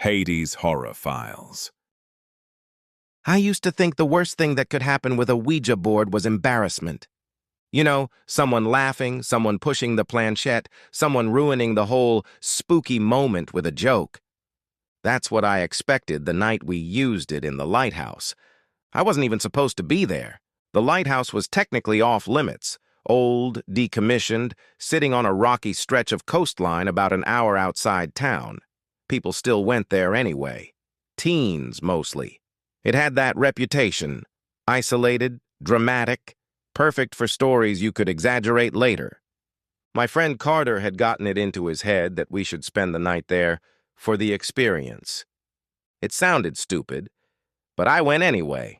Hades Horror Files. I used to think the worst thing that could happen with a Ouija board was embarrassment. You know, someone laughing, someone pushing the planchette, someone ruining the whole spooky moment with a joke. That's what I expected the night we used it in the Lighthouse. I wasn't even supposed to be there. The Lighthouse was technically off limits, old, decommissioned, sitting on a rocky stretch of coastline about an hour outside town. People still went there anyway. Teens, mostly. It had that reputation. Isolated, dramatic, perfect for stories you could exaggerate later. My friend Carter had gotten it into his head that we should spend the night there for the experience. It sounded stupid, but I went anyway.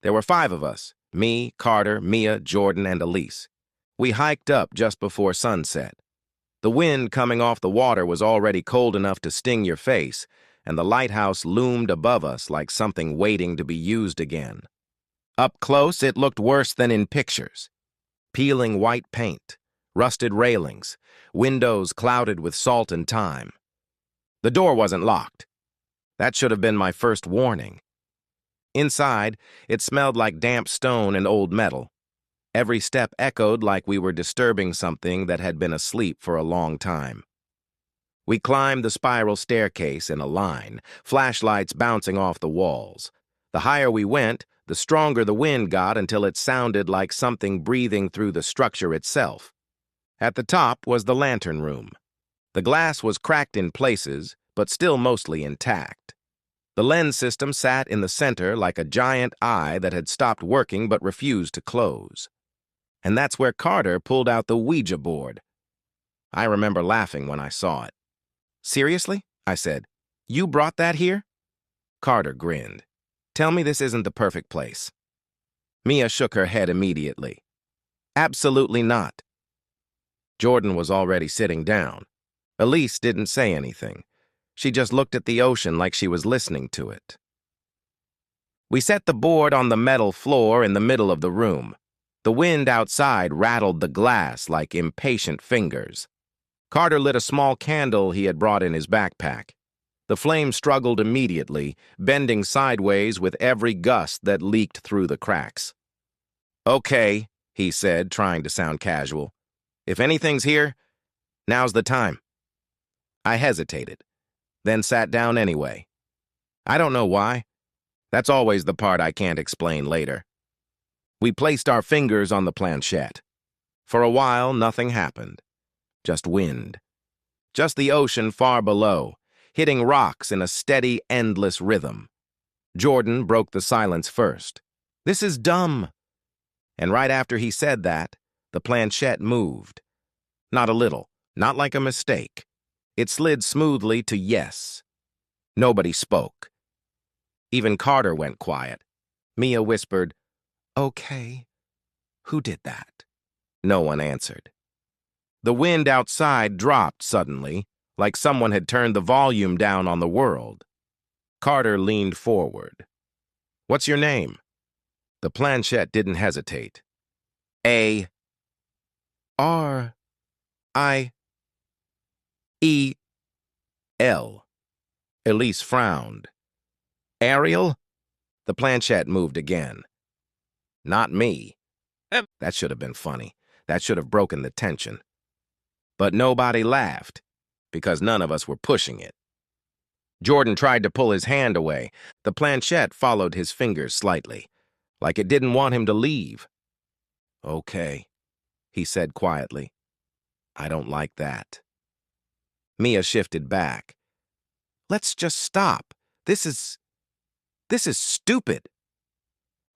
There were 5 of us, me, Carter, Mia, Jordan, and Elise. We hiked up just before sunset. The wind coming off the water was already cold enough to sting your face, and the lighthouse loomed above us like something waiting to be used again. Up close, it looked worse than in pictures. Peeling white paint, rusted railings, windows clouded with salt and time. The door wasn't locked. That should have been my first warning. Inside, it smelled like damp stone and old metal. Every step echoed like we were disturbing something that had been asleep for a long time. We climbed the spiral staircase in a line, flashlights bouncing off the walls. The higher we went, the stronger the wind got until it sounded like something breathing through the structure itself. At the top was the lantern room. The glass was cracked in places, but still mostly intact. The lens system sat in the center like a giant eye that had stopped working but refused to close. And that's where Carter pulled out the Ouija board. I remember laughing when I saw it. "Seriously?" I said. "You brought that here?" Carter grinned. "Tell me this isn't the perfect place." Mia shook her head immediately. "Absolutely not." Jordan was already sitting down. Elise didn't say anything. She just looked at the ocean like she was listening to it. We set the board on the metal floor in the middle of the room. The wind outside rattled the glass like impatient fingers. Carter lit a small candle he had brought in his backpack. The flame struggled immediately, bending sideways with every gust that leaked through the cracks. "Okay," he said, trying to sound casual. "If anything's here, now's the time." I hesitated, then sat down anyway. I don't know why. That's always the part I can't explain later. We placed our fingers on the planchette. For a while, nothing happened. Just wind. Just the ocean far below, hitting rocks in a steady, endless rhythm. Jordan broke the silence first. "This is dumb." And right after he said that, the planchette moved. Not a little, not like a mistake. It slid smoothly to yes. Nobody spoke. Even Carter went quiet. Mia whispered, "Okay." "Who did that?" No one answered. The wind outside dropped suddenly, like someone had turned the volume down on the world. Carter leaned forward. "What's your name?" The planchette didn't hesitate. A. R. I. E. L. Elise frowned. "Ariel?" The planchette moved again. "Not me." That should have been funny. That should have broken the tension. But nobody laughed, because none of us were pushing it. Jordan tried to pull his hand away. The planchette followed his fingers slightly, like it didn't want him to leave. "Okay," he said quietly. "I don't like that." Mia shifted back. "Let's just stop. This is stupid."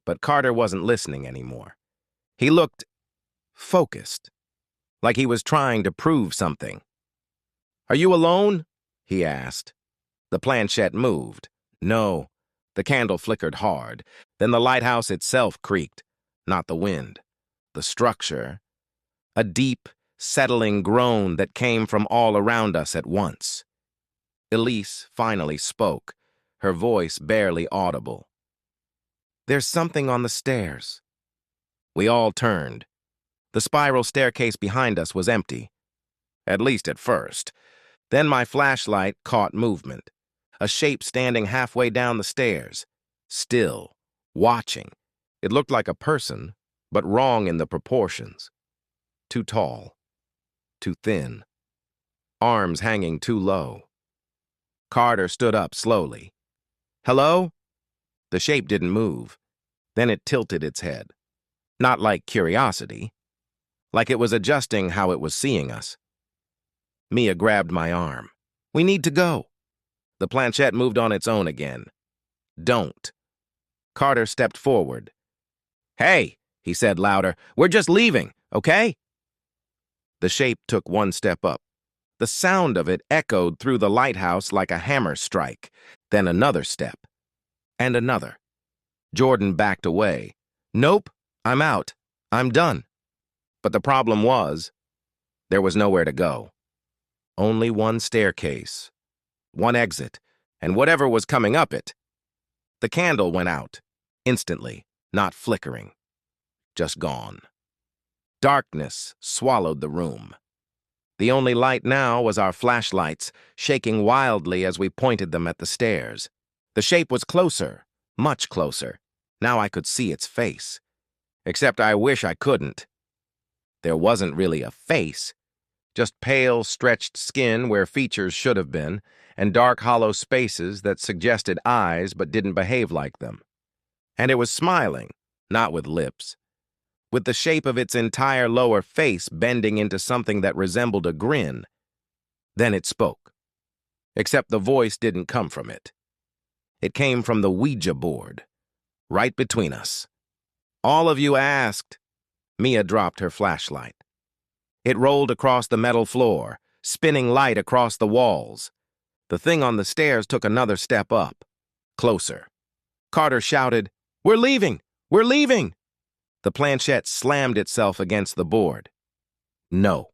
But Carter wasn't listening anymore. He looked focused, like he was trying to prove something. "Are you alone?" he asked. The planchette moved. No. The candle flickered hard. Then the lighthouse itself creaked, not the wind. The structure. A deep, settling groan that came from all around us at once. Elise finally spoke, her voice barely audible. "There's something on the stairs." We all turned. The spiral staircase behind us was empty. At least at first. Then my flashlight caught movement. a shape standing halfway down the stairs, still, watching. It looked like a person, but wrong in the proportions. Too tall, too thin, arms hanging too low. Carter stood up slowly. "Hello?" The shape didn't move. Then it tilted its head. Not like curiosity, like it was adjusting how it was seeing us. Mia grabbed my arm. "We need to go." The planchette moved on its own again. "Don't." Carter stepped forward. "Hey," he said louder, "we're just leaving, okay?" The shape took one step up. The sound of it echoed through the lighthouse like a hammer strike. Then another step. And another. Jordan backed away. "Nope, I'm out. I'm done." But the problem was, there was nowhere to go. Only one staircase, one exit, and whatever was coming up it. The candle went out, instantly, not flickering. Just gone. Darkness swallowed the room. The only light now was our flashlights, shaking wildly as we pointed them at the stairs. The shape was closer, much closer. Now I could see its face. Except I wish I couldn't. There wasn't really a face, just pale, stretched skin where features should have been, and dark, hollow spaces that suggested eyes but didn't behave like them. And it was smiling, not with lips, with the shape of its entire lower face bending into something that resembled a grin. Then it spoke. Except the voice didn't come from it. It came from the Ouija board, right between us. "All of you asked." Mia dropped her flashlight. It rolled across the metal floor, spinning light across the walls. The thing on the stairs took another step up, closer. Carter shouted, "We're leaving! We're leaving!" The planchette slammed itself against the board. No.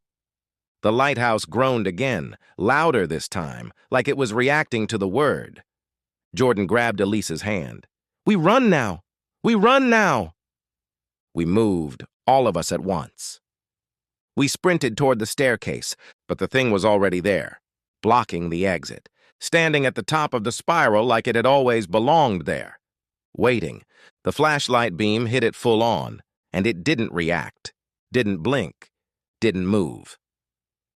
The lighthouse groaned again, louder this time, like it was reacting to the word. Jordan grabbed Elise's hand. "We run now! We run now!" We moved, all of us at once. We sprinted toward the staircase, but the thing was already there, blocking the exit, standing at the top of the spiral like it had always belonged there. Waiting, the flashlight beam hit it full on, and it didn't react, didn't blink, didn't move.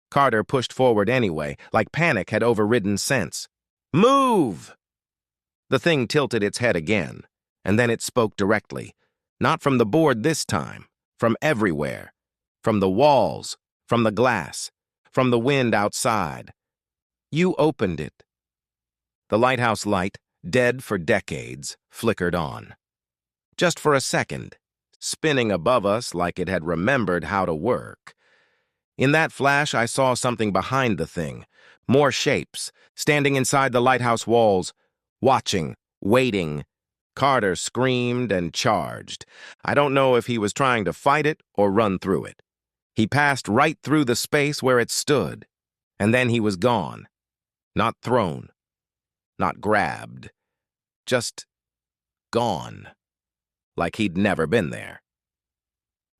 Carter pushed forward anyway, like panic had overridden sense. "Move!" The thing tilted its head again, and then it spoke directly, not from the board this time, from everywhere. From the walls, from the glass, from the wind outside. "You opened it." The lighthouse light, dead for decades, flickered on. Just for a second, spinning above us like it had remembered how to work. In that flash, I saw something behind the thing, more shapes, standing inside the lighthouse walls, watching, waiting. Carter screamed and charged. I don't know if he was trying to fight it or run through it. He passed right through the space where it stood, and then he was gone. Not thrown, not grabbed, just gone, like he'd never been there.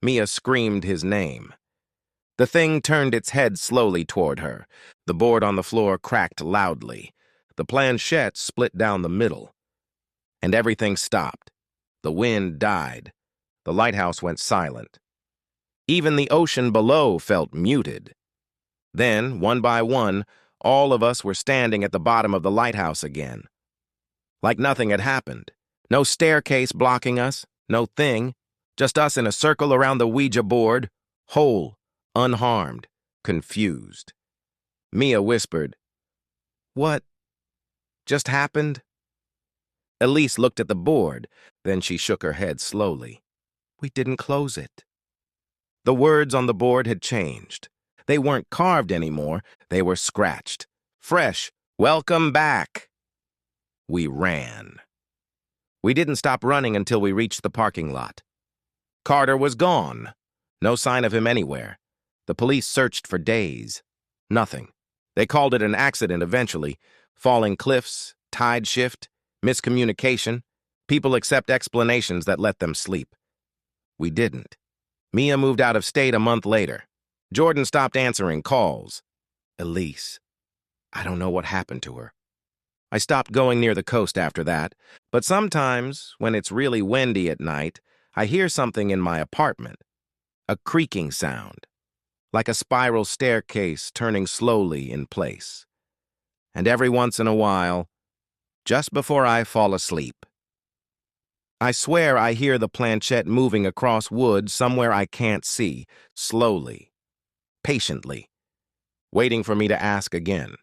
Mia screamed his name. The thing turned its head slowly toward her. The board on the floor cracked loudly. The planchette split down the middle. And everything stopped. The wind died. The lighthouse went silent. Even the ocean below felt muted. Then, one by one, all of us were standing at the bottom of the lighthouse again. Like nothing had happened. No staircase blocking us, no thing. Just us in a circle around the Ouija board, whole, unharmed, confused. Mia whispered, "What just happened?" Elise looked at the board, then she shook her head slowly. "We didn't close it." The words on the board had changed. They weren't carved anymore, they were scratched. Fresh, "Welcome back." We ran. We didn't stop running until we reached the parking lot. Carter was gone. No sign of him anywhere. The police searched for days. Nothing. They called it an accident eventually. Falling cliffs, tide shift, miscommunication. People accept explanations that let them sleep. We didn't. Mia moved out of state a month later. Jordan stopped answering calls. Elise. I don't know what happened to her. I stopped going near the coast after that, but sometimes, when it's really windy at night, I hear something in my apartment, a creaking sound, like a spiral staircase turning slowly in place. And every once in a while, just before I fall asleep, I swear I hear the planchette moving across wood somewhere I can't see, slowly, patiently, waiting for me to ask again.